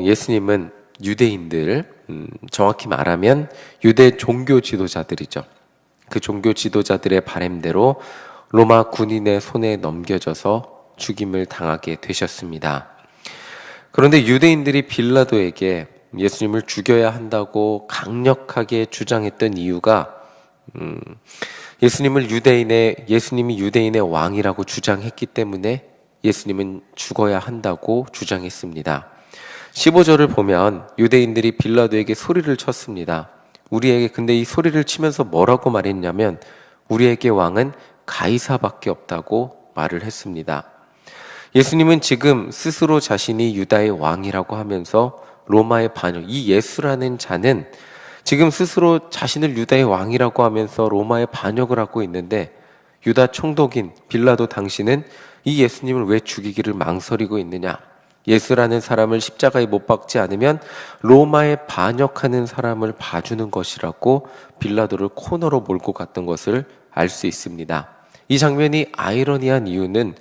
예수님은 유대인들, 정확히 말하면 유대 종교 지도자들이죠. 그 종교 지도자들의 바램대로 로마 군인의 손에 넘겨져서 죽임을 당하게 되셨습니다. 그런데 유대인들이 빌라도에게 예수님을 죽여야 한다고 강력하게 주장했던 이유가 예수님이 유대인의 왕이라고 주장했기 때문에 예수님은 죽어야 한다고 주장했습니다. 15절을 보면 유대인들이 빌라도에게 소리를 쳤습니다. 근데 이 소리를 치면서 뭐라고 말했냐면 우리에게 왕은 가이사밖에 없다고 말을 했습니다. 예수님은 지금 스스로 자신이 유다의 왕이라고 하면서 로마의 반역, 이 예수라는 자는 지금 스스로 자신을 유다의 왕이라고 하면서 로마의 반역을 하고 있는데 유다 총독인 빌라도 당신은 이 예수님을 왜 죽이기를 망설이고 있느냐? 예수라는 사람을 십자가에 못 박지 않으면 로마에 반역하는 사람을 봐주는 것이라고 빌라도를 코너로 몰고 갔던 것을 알 수 있습니다. 이 장면이 아이러니한 이유는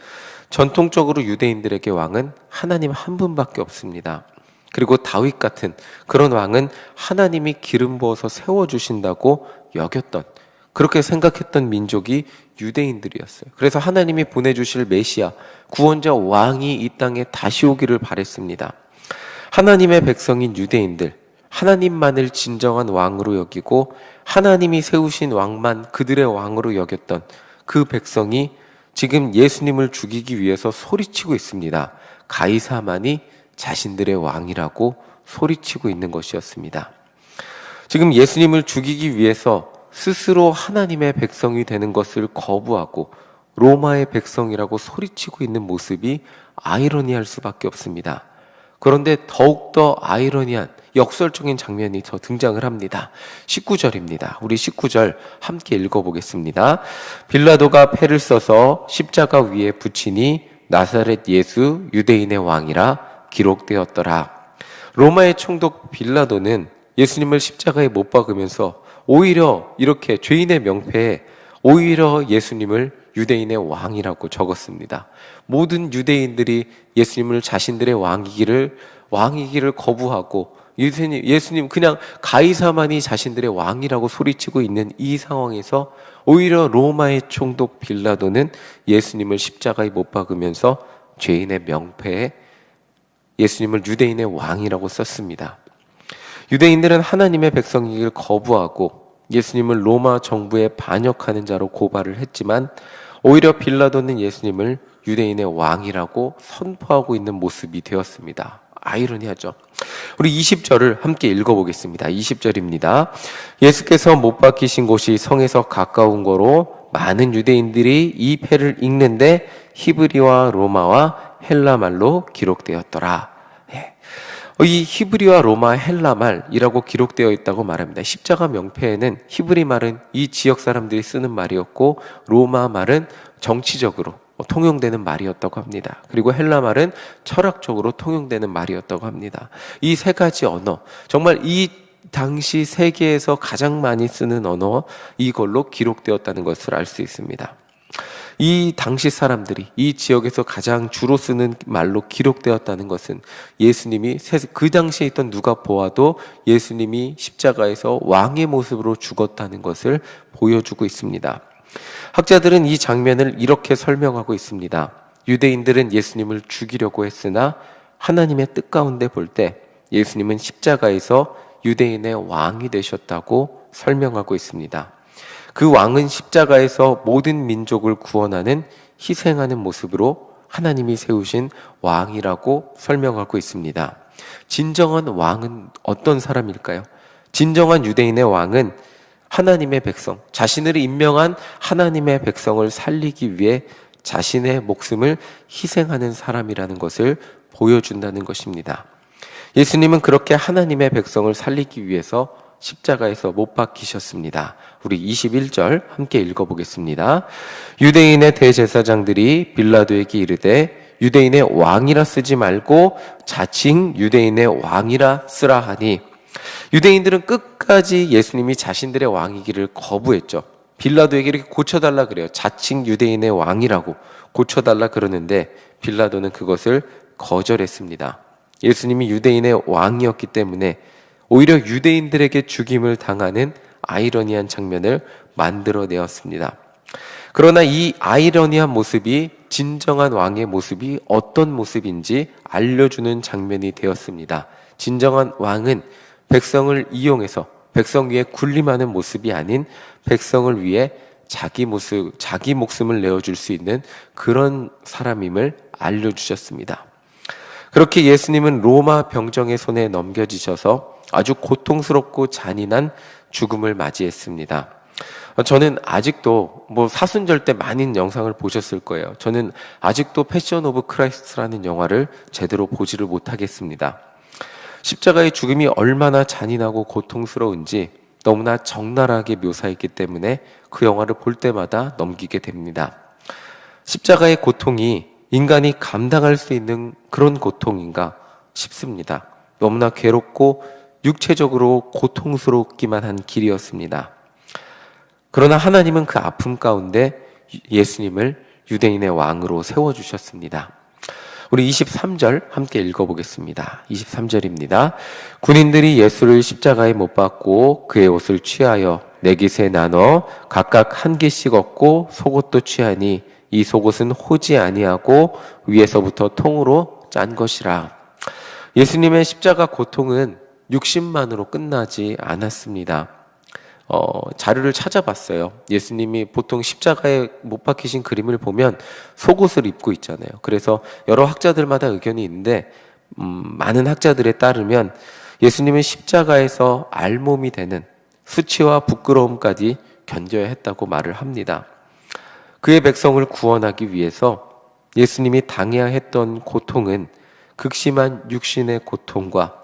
전통적으로 유대인들에게 왕은 하나님 한 분밖에 없습니다. 그리고 다윗 같은 그런 왕은 하나님이 기름 부어서 세워주신다고 여겼던, 그렇게 생각했던 민족이 유대인들이었어요. 그래서 하나님이 보내주실 메시아, 구원자 왕이 이 땅에 다시 오기를 바랬습니다. 하나님의 백성인 유대인들, 하나님만을 진정한 왕으로 여기고 하나님이 세우신 왕만 그들의 왕으로 여겼던 그 백성이 지금 예수님을 죽이기 위해서 소리치고 있습니다. 가이사만이 자신들의 왕이라고 소리치고 있는 것이었습니다. 지금 예수님을 죽이기 위해서 스스로 하나님의 백성이 되는 것을 거부하고 로마의 백성이라고 소리치고 있는 모습이 아이러니할 수밖에 없습니다. 그런데 더욱더 아이러니한 역설적인 장면이 더 등장을 합니다. 19절입니다. 우리 19절 함께 읽어보겠습니다. 빌라도가 패를 써서 십자가 위에 붙이니 나사렛 예수 유대인의 왕이라 기록되었더라. 로마의 총독 빌라도는 예수님을 십자가에 못 박으면서 오히려 이렇게 죄인의 명패에 오히려 예수님을 유대인의 왕이라고 적었습니다. 모든 유대인들이 예수님을 자신들의 왕이기를 거부하고 예수님 그냥 가이사만이 자신들의 왕이라고 소리치고 있는 이 상황에서 오히려 로마의 총독 빌라도는 예수님을 십자가에 못 박으면서 죄인의 명패에 예수님을 유대인의 왕이라고 썼습니다. 유대인들은 하나님의 백성이기를 거부하고 예수님을 로마 정부에 반역하는 자로 고발을 했지만 오히려 빌라도는 예수님을 유대인의 왕이라고 선포하고 있는 모습이 되었습니다. 아이러니하죠. 우리 20절을 함께 읽어보겠습니다. 20절입니다. 예수께서 못 박히신 곳이 성에서 가까운 거로 많은 유대인들이 이 패를 읽는데 히브리와 로마와 헬라말로 기록되었더라. 이 히브리와 로마 헬라말이라고 기록되어 있다고 말합니다. 십자가 명패에는 히브리 말은 이 지역 사람들이 쓰는 말이었고 로마 말은 정치적으로 통용되는 말이었다고 합니다. 그리고 헬라 말은 철학적으로 통용되는 말이었다고 합니다. 이 세 가지 언어, 정말 이 당시 세계에서 가장 많이 쓰는 언어, 이걸로 기록되었다는 것을 알 수 있습니다. 이 당시 사람들이 이 지역에서 가장 주로 쓰는 말로 기록되었다는 것은 예수님이 그 당시에 있던 누가 보아도 예수님이 십자가에서 왕의 모습으로 죽었다는 것을 보여주고 있습니다. 학자들은 이 장면을 이렇게 설명하고 있습니다. 유대인들은 예수님을 죽이려고 했으나 하나님의 뜻 가운데 볼 때 예수님은 십자가에서 유대인의 왕이 되셨다고 설명하고 있습니다. 그 왕은 십자가에서 모든 민족을 구원하는 희생하는 모습으로 하나님이 세우신 왕이라고 설명하고 있습니다. 진정한 왕은 어떤 사람일까요? 진정한 유대인의 왕은 하나님의 백성, 자신을 임명한 하나님의 백성을 살리기 위해 자신의 목숨을 희생하는 사람이라는 것을 보여준다는 것입니다. 예수님은 그렇게 하나님의 백성을 살리기 위해서 십자가에서 못 박히셨습니다. 우리 21절 함께 읽어보겠습니다. 유대인의 대제사장들이 빌라도에게 이르되 유대인의 왕이라 쓰지 말고 자칭 유대인의 왕이라 쓰라 하니, 유대인들은 끝까지 예수님이 자신들의 왕이기를 거부했죠. 빌라도에게 이렇게 고쳐달라 그래요. 자칭 유대인의 왕이라고 고쳐달라 그러는데 빌라도는 그것을 거절했습니다. 예수님이 유대인의 왕이었기 때문에 오히려 유대인들에게 죽임을 당하는 아이러니한 장면을 만들어내었습니다. 그러나 이 아이러니한 모습이 진정한 왕의 모습이 어떤 모습인지 알려주는 장면이 되었습니다. 진정한 왕은 백성을 이용해서 백성 위에 군림하는 모습이 아닌 백성을 위해 자기 목숨을 내어줄 수 있는 그런 사람임을 알려주셨습니다. 그렇게 예수님은 로마 병정의 손에 넘겨지셔서 아주 고통스럽고 잔인한 죽음을 맞이했습니다. 저는 아직도 사순절 때 많은 영상을 보셨을 거예요. 저는 아직도 패션 오브 크라이스트라는 영화를 제대로 보지를 못하겠습니다. 십자가의 죽음이 얼마나 잔인하고 고통스러운지 너무나 적나라하게 묘사했기 때문에 그 영화를 볼 때마다 넘기게 됩니다. 십자가의 고통이 인간이 감당할 수 있는 그런 고통인가 싶습니다. 너무나 괴롭고 육체적으로 고통스럽기만 한 길이었습니다. 그러나 하나님은 그 아픔 가운데 예수님을 유대인의 왕으로 세워주셨습니다. 우리 23절 함께 읽어보겠습니다. 23절입니다. 군인들이 예수를 십자가에 못 박고 그의 옷을 취하여 네 깃에 나눠 각각 한 깃씩 얻고 속옷도 취하니 이 속옷은 호지 아니하고 위에서부터 통으로 짠 것이라. 예수님의 십자가 고통은 육신만으로 끝나지 않았습니다. 자료를 찾아봤어요. 예수님이 보통 십자가에 못 박히신 그림을 보면 속옷을 입고 있잖아요. 그래서 여러 학자들마다 의견이 있는데 많은 학자들에 따르면 예수님은 십자가에서 알몸이 되는 수치와 부끄러움까지 견뎌야 했다고 말을 합니다. 그의 백성을 구원하기 위해서 예수님이 당해야 했던 고통은 극심한 육신의 고통과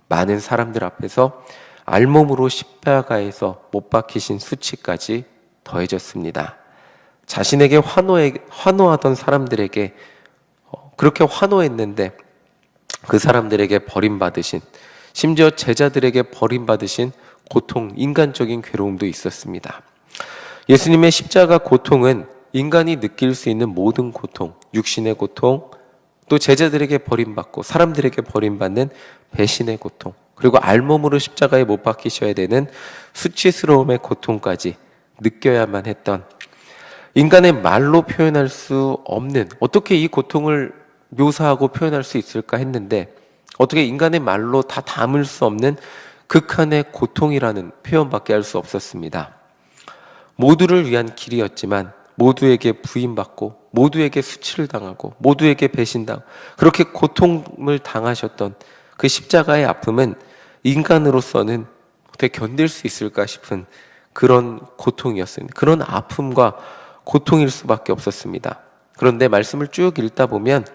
많은 사람들 앞에서 알몸으로 십자가에서 못 박히신 수치까지 더해졌습니다. 자신에게 환호하던 사람들에게 그렇게 환호했는데 그 사람들에게 버림받으신, 심지어 제자들에게 버림받으신 고통, 인간적인 괴로움도 있었습니다. 예수님의 십자가 고통은 인간이 느낄 수 있는 모든 고통, 육신의 고통, 또 제자들에게 버림받고 사람들에게 버림받는 배신의 고통, 그리고 알몸으로 십자가에 못 박히셔야 되는 수치스러움의 고통까지 느껴야만 했던, 인간의 말로 표현할 수 없는, 어떻게 이 고통을 묘사하고 표현할 수 있을까 했는데 어떻게 인간의 말로 다 담을 수 없는 극한의 고통이라는 표현밖에 할 수 없었습니다. 모두를 위한 길이었지만 모두에게 부인받고 모두에게 수치를 당하고 모두에게 배신당, 그렇게 고통을 당하셨던 그 십자가의 아픔은 인간으로서는 어떻게 견딜 수 있을까 싶은 그런 고통이었습니다. 그런 아픔과 고통일 수밖에 없었습니다. 그런데 말씀을 쭉 읽다 보면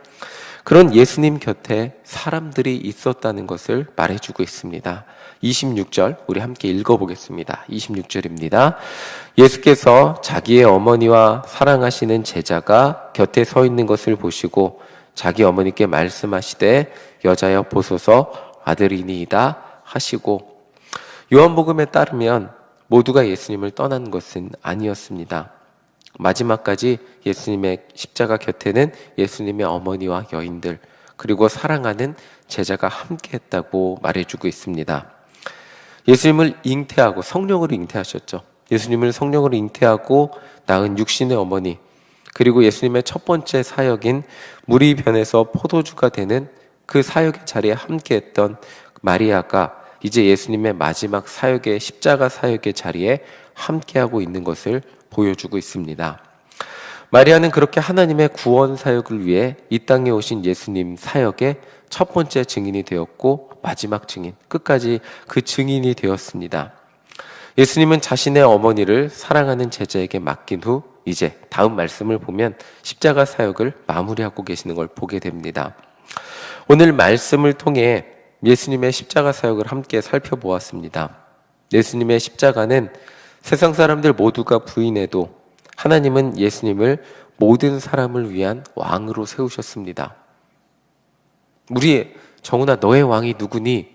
그런 예수님 곁에 사람들이 있었다는 것을 말해주고 있습니다. 26절 우리 함께 읽어보겠습니다. 26절입니다. 예수께서 자기의 어머니와 사랑하시는 제자가 곁에 서 있는 것을 보시고 자기 어머니께 말씀하시되 여자여 보소서 아들이니이다 하시고, 요한복음에 따르면 모두가 예수님을 떠난 것은 아니었습니다. 마지막까지 예수님의 십자가 곁에는 예수님의 어머니와 여인들, 그리고 사랑하는 제자가 함께했다고 말해주고 있습니다. 예수님을 잉태하고 성령으로 잉태하셨죠. 예수님을 성령으로 잉태하고 낳은 육신의 어머니, 그리고 예수님의 첫 번째 사역인 물이 변해서 포도주가 되는 그 사역의 자리에 함께했던 마리아가 이제 예수님의 마지막 사역의 십자가 사역의 자리에 함께하고 있는 것을 보여주고 있습니다. 마리아는 그렇게 하나님의 구원 사역을 위해 이 땅에 오신 예수님 사역의 첫 번째 증인이 되었고 마지막 증인, 끝까지 그 증인이 되었습니다. 예수님은 자신의 어머니를 사랑하는 제자에게 맡긴 후 이제 다음 말씀을 보면 십자가 사역을 마무리하고 계시는 걸 보게 됩니다. 오늘 말씀을 통해 예수님의 십자가 사역을 함께 살펴보았습니다. 예수님의 십자가는 세상 사람들 모두가 부인해도 하나님은 예수님을 모든 사람을 위한 왕으로 세우셨습니다. 우리 정훈아, 너의 왕이 누구니?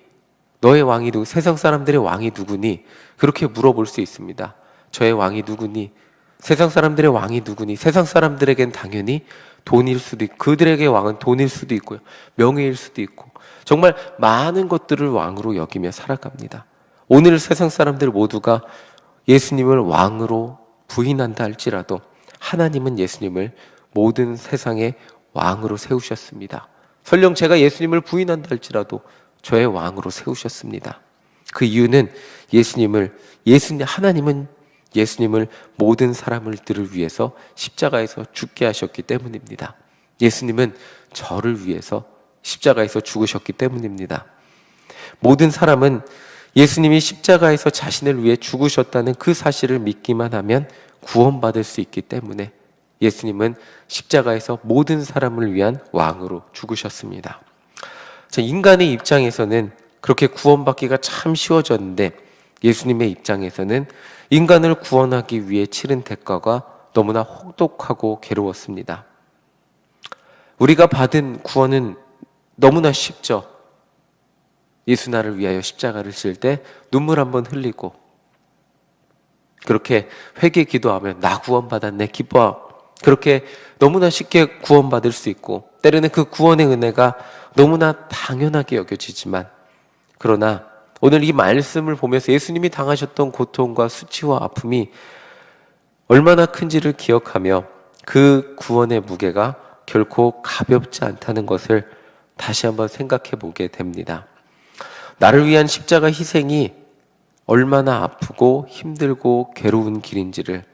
너의 왕이 누구? 세상 사람들의 왕이 누구니? 그렇게 물어볼 수 있습니다. 저의 왕이 누구니? 세상 사람들의 왕이 누구니? 세상 사람들에겐 당연히 돈일 수도 있고, 그들에게 왕은 돈일 수도 있고요, 명예일 수도 있고, 정말 많은 것들을 왕으로 여기며 살아갑니다. 오늘 세상 사람들 모두가 예수님을 왕으로 부인한다 할지라도 하나님은 예수님을 모든 세상의 왕으로 세우셨습니다. 설령 제가 예수님을 부인한다 할지라도 저의 왕으로 세우셨습니다. 그 이유는 하나님은 예수님을 모든 사람들을 위해서 십자가에서 죽게 하셨기 때문입니다. 예수님은 저를 위해서 십자가에서 죽으셨기 때문입니다. 모든 사람은 예수님이 십자가에서 자신을 위해 죽으셨다는 그 사실을 믿기만 하면 구원받을 수 있기 때문에 예수님은 십자가에서 모든 사람을 위한 왕으로 죽으셨습니다. 자, 인간의 입장에서는 그렇게 구원받기가 참 쉬워졌는데 예수님의 입장에서는 인간을 구원하기 위해 치른 대가가 너무나 혹독하고 괴로웠습니다. 우리가 받은 구원은 너무나 쉽죠. 예수 나를 위하여 십자가를 질 때 눈물 한번 흘리고 그렇게 회개 기도하면 나 구원받았네 기뻐, 그렇게 너무나 쉽게 구원받을 수 있고, 때로는 그 구원의 은혜가 너무나 당연하게 여겨지지만, 그러나 오늘 이 말씀을 보면서 예수님이 당하셨던 고통과 수치와 아픔이 얼마나 큰지를 기억하며 그 구원의 무게가 결코 가볍지 않다는 것을 다시 한번 생각해 보게 됩니다. 나를 위한 십자가 희생이 얼마나 아프고 힘들고 괴로운 길인지를,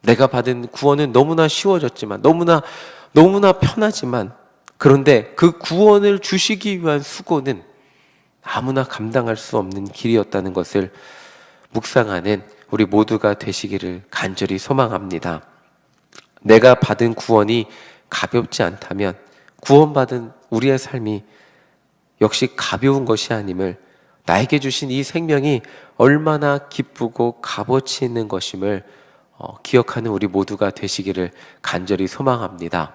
내가 받은 구원은 너무나 쉬워졌지만, 너무나 편하지만, 그런데 그 구원을 주시기 위한 수고는 아무나 감당할 수 없는 길이었다는 것을 묵상하는 우리 모두가 되시기를 간절히 소망합니다. 내가 받은 구원이 가볍지 않다면 구원받은 우리의 삶이 역시 가벼운 것이 아님을, 나에게 주신 이 생명이 얼마나 기쁘고 값어치 있는 것임을 기억하는 우리 모두가 되시기를 간절히 소망합니다.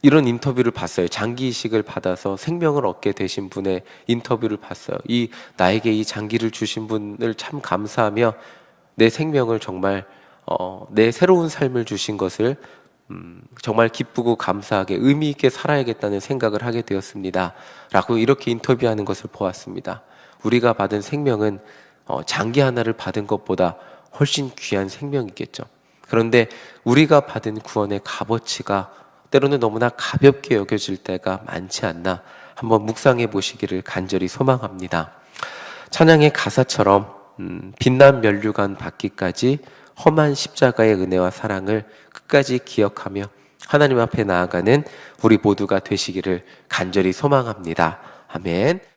이런 인터뷰를 봤어요. 장기 이식을 받아서 생명을 얻게 되신 분의 인터뷰를 봤어요. 나에게 이 장기를 주신 분을 참 감사하며 내 생명을 정말 내 새로운 삶을 주신 것을 정말 기쁘고 감사하게 의미 있게 살아야겠다는 생각을 하게 되었습니다. 라고 이렇게 인터뷰하는 것을 보았습니다. 우리가 받은 생명은 장기 하나를 받은 것보다 훨씬 귀한 생명이겠죠. 그런데 우리가 받은 구원의 값어치가 때로는 너무나 가볍게 여겨질 때가 많지 않나 한번 묵상해 보시기를 간절히 소망합니다. 찬양의 가사처럼 빛난 면류관 받기까지 험한 십자가의 은혜와 사랑을 끝까지 기억하며 하나님 앞에 나아가는 우리 모두가 되시기를 간절히 소망합니다. 아멘.